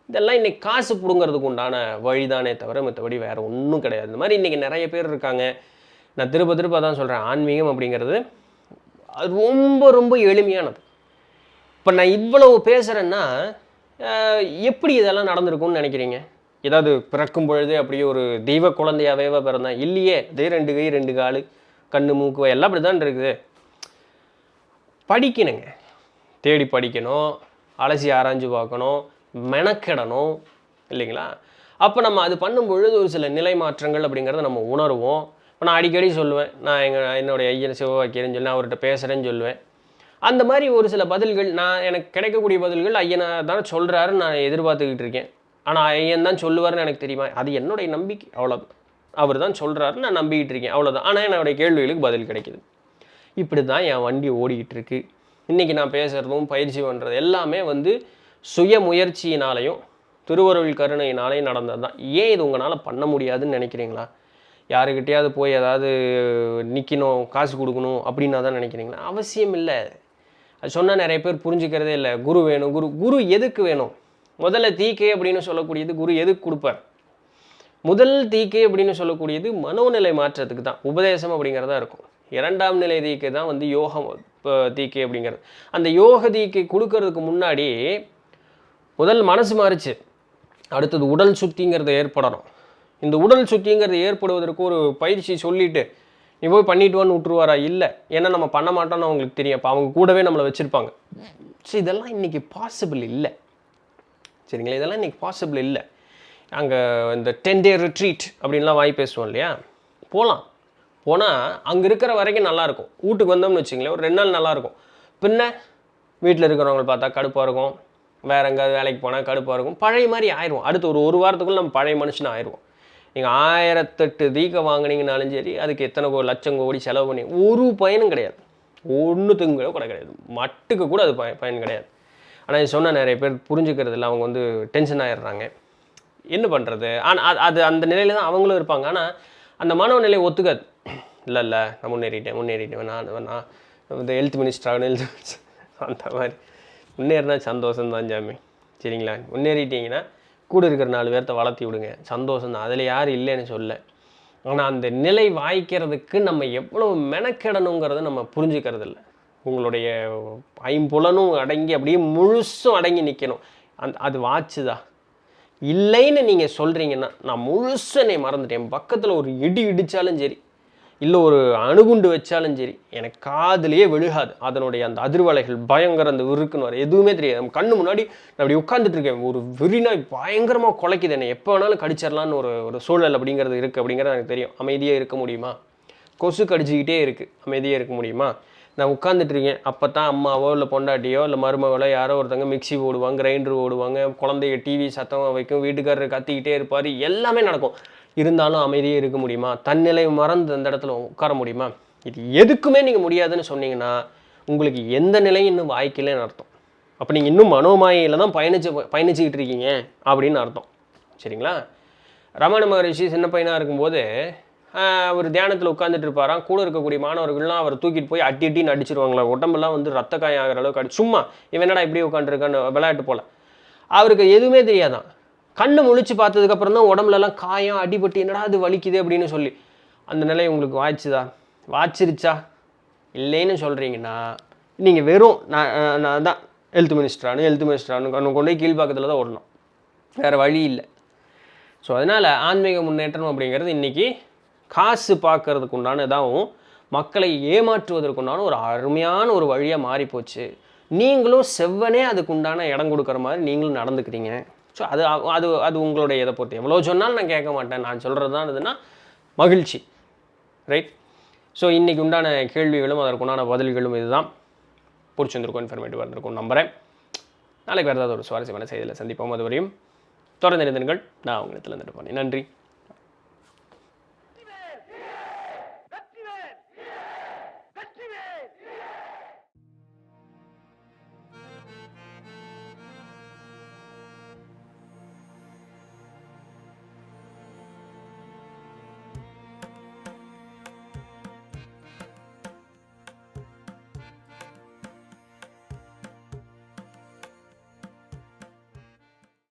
இதெல்லாம் இன்றைக்கி காசு பிடுங்கிறதுக்கு உண்டான வழிதானே தவிர மற்றபடி வேறு ஒன்றும் கிடையாது. இந்த மாதிரி இன்றைக்கி நிறைய பேர் இருக்காங்க. நான் திரும்ப தான் சொல்கிறேன், ஆன்மீகம் அப்படிங்கிறது அது ரொம்ப ரொம்ப எளிமையானது. இப்போ நான் இவ்வளவு பேசுகிறேன்னா எப்படி இதெல்லாம் நடந்திருக்கும்னு நினைக்கிறீங்க? ஏதாவது பிறக்கும் பொழுது அப்படியே ஒரு தெய்வ குழந்தையாகவே பிறந்தேன் இல்லையே. அதே 2 கை 2 கால் கண்ணு மூக்கு எல்லாம் அப்படி தான் இருக்குது. படிக்கணுங்க, தேடி படிக்கணும், அலசி ஆராய்ஞ்சு பார்க்கணும், மெனக்கிடணும் இல்லைங்களா? அப்போ நம்ம அது பண்ணும் பொழுது ஒரு சில நிலை மாற்றங்கள் அப்படிங்கிறத நம்ம உணர்வோம். இப்போ நான் அடிக்கடி சொல்லுவேன், நான் என்னுடைய ஐயன் சிவவாக்கியர்னு சொல்லி நான் அவர்கிட்ட பேசுகிறேன்னு சொல்லுவேன். அந்த மாதிரி ஒரு சில பதில்கள், எனக்கு கிடைக்கக்கூடிய பதில்கள் ஐயனை தான் சொல்கிறாருன்னு நான் எதிர்பார்த்துக்கிட்டு இருக்கேன். ஆனால் ஐயன் தான் சொல்லுவார்னு எனக்கு தெரியுமா? அது என்னுடைய நம்பிக்கை, அவ்வளோதான். அவர் தான் சொல்கிறாருன்னு நான் நம்பிக்கிட்டு இருக்கேன், அவ்வளோதான். ஆனால் என்னுடைய கேள்விகளுக்கு பதில் கிடைக்கிது. இப்படி தான் என் வண்டி ஓடிக்கிட்டு இருக்கு. இன்றைக்கி நான் பேசுகிறதும் பயிற்சி பண்ணுறது எல்லாமே வந்து சுய முயற்சியினாலையும் திருவருள் கருணையினாலையும் நடந்தது தான். ஏன் இது உங்களால் பண்ண முடியாதுன்னு நினைக்கிறீங்களா? யாருக்கிட்டையாவது போய் ஏதாவது நிற்கணும், காசு கொடுக்கணும் அப்படின்னா தான் நினைக்கிறீங்களா? அவசியம் இல்லை. அது சொன்னால் நிறைய பேர் புரிஞ்சுக்கிறதே இல்லை. குரு வேணும், குரு எதுக்கு வேணும்? முதல்ல தீக்கை அப்படின்னு சொல்லக்கூடியது குரு எதுக்கு கொடுப்பார்? முதல் தீக்கை அப்படின்னு சொல்லக்கூடியது மனோநிலை மாற்றத்துக்கு தான், உபதேசம் அப்படிங்கிறதா இருக்கும். இரண்டாம் நிலை தீக்கை தான் வந்து யோகம் தீக்கை அப்படிங்கிறது. அந்த யோக தீக்கை கொடுக்கறதுக்கு முன்னாடி முதல் மனசு மாறிச்சு, அடுத்தது உடல் சுத்திங்கிறது ஏற்படணும். இந்த உடல் சுத்திங்கிறது ஏற்படுவதற்கு ஒரு பயிற்சி சொல்லிட்டு நீ போய் பண்ணிட்டுவான்னு விட்டுருவாரா? இல்லை. ஏன்னா நம்ம பண்ண மாட்டோம்னு அவங்களுக்கு தெரியும். அப்போ அவங்க கூடவே நம்மளை வச்சுருப்பாங்க. ஸோ இதெல்லாம் இன்றைக்கி பாசிபிள் இல்லை. சரிங்களா? இதெல்லாம் இன்றைக்கி பாசிபிள் இல்லை. அங்கே இந்த 10 day retreat அப்படின்லாம் வாய் பேசுவோம் இல்லையா? போனால் அங்கே இருக்கிற வரைக்கும் நல்லாயிருக்கும். வீட்டுக்கு வந்தோம்னு வச்சுங்களேன், ஒரு 2 நாள் நல்லாயிருக்கும். பின்ன வீட்டில் இருக்கிறவங்களை பார்த்தா கடுப்பாக இருக்கும், வேறு எங்கேயாவது வேலைக்கு போனால் கடுப்பாக இருக்கும், பழைய மாதிரி ஆயிடுவோம். அடுத்து ஒரு வாரத்துக்குள்ளே நம்ம பழைய மனுஷனாக ஆயிடுவோம். நீங்கள் 1008 தீக்கை வாங்கினீங்கனாலும் சரி, அதுக்கு எத்தனை லட்சம் கோடி செலவு பண்ணி ஒரு பயனும் கிடையாது. ஒன்றுத்துக்கும் கூட கிடையாது. மட்டுக்கு கூட அது பயன் கிடையாது. ஆனால் இது சொன்னால் நிறைய பேர் புரிஞ்சுக்கிறது இல்லை. அவங்க வந்து டென்ஷன் ஆகிடுறாங்க. என்ன பண்ணுறது? ஆனால் அது அந்த நிலையில் தான் அவங்களும் இருப்பாங்க. ஆனால் அந்த மனோநிலை ஒத்துக்காது. இல்லை நான் முன்னேறிட்டேன் நான் இந்த ஹெல்த் மினிஸ்டர் அந்த மாதிரி முன்னேறினா சந்தோஷம்தான் சாமி. சரிங்களா? முன்னேறிட்டீங்கன்னா கூட இருக்கிற 4 பேர்த்த வளர்த்தி விடுங்க, சந்தோஷம் தான். அதில் யாரும் இல்லைன்னு சொல்ல. ஆனால் அந்த நிலை வாய்க்கிறதுக்கு நம்ம எவ்வளோ மெனக்கெடணுங்கிறத நம்ம புரிஞ்சுக்கிறது இல்லை. உங்களுடைய ஐம்புலனும் அடங்கி அப்படியே முழுசும் அடங்கி நிற்கணும். அது வாட்சுதா இல்லைன்னு நீங்கள் சொல்கிறீங்கன்னா, நான் முழுசும் என்னை மறந்துட்டேன், பக்கத்தில் ஒரு இடி இடித்தாலும் சரி, இல்லை ஒரு அணுகுண்டு வச்சாலும் சரி, எனக்கு காதுலேயே விழுகாது. அதனுடைய அந்த அதிர்வலைகள் பயங்கர அந்த இருக்குன்னு வர எதுவுமே தெரியாது. நம்ம கண்ணு முன்னாடி நான் அப்படி உட்காந்துட்டு இருக்கேன், ஒரு வெறிநாய் பயங்கரமாக குலைக்குது, என்னை எப்போ வேணாலும் கடிச்சிடலான்னு ஒரு சூழல் அப்படிங்கிறது இருக்குது. அப்படிங்கிறது எனக்கு தெரியும். அமைதியாக இருக்க முடியுமா? கொசு கடிச்சிக்கிட்டே இருக்குது, அமைதியாக இருக்க முடியுமா? நான் உட்காந்துட்ருக்கேன், அப்போ தான் அம்மாவோ இல்லை பொண்டாட்டியோ இல்லை மருமகளோ யாரோ ஒருத்தங்க மிக்சி ஓடுவாங்க, கிரைண்டர் ஓடுவாங்க, குழந்தைய டிவி சத்தம் வைக்கும், வீட்டுக்காரர் கத்திக்கிட்டே இருப்பார், எல்லாமே நடக்கும். இருந்தாலும் அமைதியே இருக்க முடியுமா? தன்னிலை மறந்து அந்த இடத்துல உட்கார முடியுமா? இது எதுக்குமே நீங்கள் முடியாதுன்னு சொன்னீங்கன்னா உங்களுக்கு எந்த நிலையும் இன்னும் வாய்க்கலன்னு அர்த்தம். அப்போ நீங்கள் இன்னும் மனோமாயில தான் பயணிச்சுக்கிட்டு இருக்கீங்க அப்படின்னு அர்த்தம். சரிங்களா? ரமண மகரிஷி சின்ன பையனாக இருக்கும்போது அவர் தியானத்தில் உட்காந்துட்டு இருப்பாராம். கூட இருக்கக்கூடிய மாணவர்கள்லாம் அவர் தூக்கிட்டு போய் அட்டின்னு அடிச்சிருவாங்களா, உடம்பெல்லாம் வந்து ரத்த காயம் ஆகிற அளவுக்கு சும்மா இவன் என்னடா இப்படி உட்காந்துருக்கான்னு விளையாட்டு போல். அவருக்கு எதுவுமே தெரியாதான். கண்ணு முழிச்சு பார்த்ததுக்கப்புறம் தான் உடம்புலலாம் காயம் அடிபட்டு என்னடா அது வலிக்குது அப்படின்னு சொல்லி. அந்த நிலை உங்களுக்கு வாய்ச்சிருச்சா இல்லைன்னு சொல்கிறீங்கன்னா நீங்கள் வெறும் நான் தான் ஹெல்த் மினிஸ்டரானு கொண்டு போய் கீழ்பாக்கத்தில் தான் ஓடணும், வேறு வழி இல்லை. ஸோ அதனால் ஆன்மீக முன்னேற்றம் அப்படிங்கிறது இன்றைக்கி காசு பார்க்கறதுக்கு உண்டான இதாகவும் மக்களை ஏமாற்றுவதற்குண்டான ஒரு அருமையான ஒரு வழியாக மாறிப்போச்சு. நீங்களும் செவ்வனே அதுக்குண்டான இடம் கொடுக்குற மாதிரி நீங்களும் நடந்துக்கிறீங்க. ஸோ அது அது அது உங்களுடைய இதை பொறுத்து. எவ்வளோ சொன்னாலும் நான் கேட்க மாட்டேன், நான் சொல்கிறது தான் இதுன்னா மகிழ்ச்சி. ரைட்? ஸோ இன்றைக்கி உண்டான கேள்விகளும் அதற்குண்டான பதில்களும் இதுதான். பிடிச்சிருந்திருக்கும், இன்ஃபர்மேட்டிவாக இருந்திருக்கும் நம்புகிறேன். நாளைக்கு வேறு ஏதாவது ஒரு சுவாரஸ்யமான செய்தியில் சந்திப்போம். அதுவரையும் தொடர்ந்து இருந்தீர்கள். நான் உங்களிடத்தில் இருந்துட்டு போனேன். நன்றி.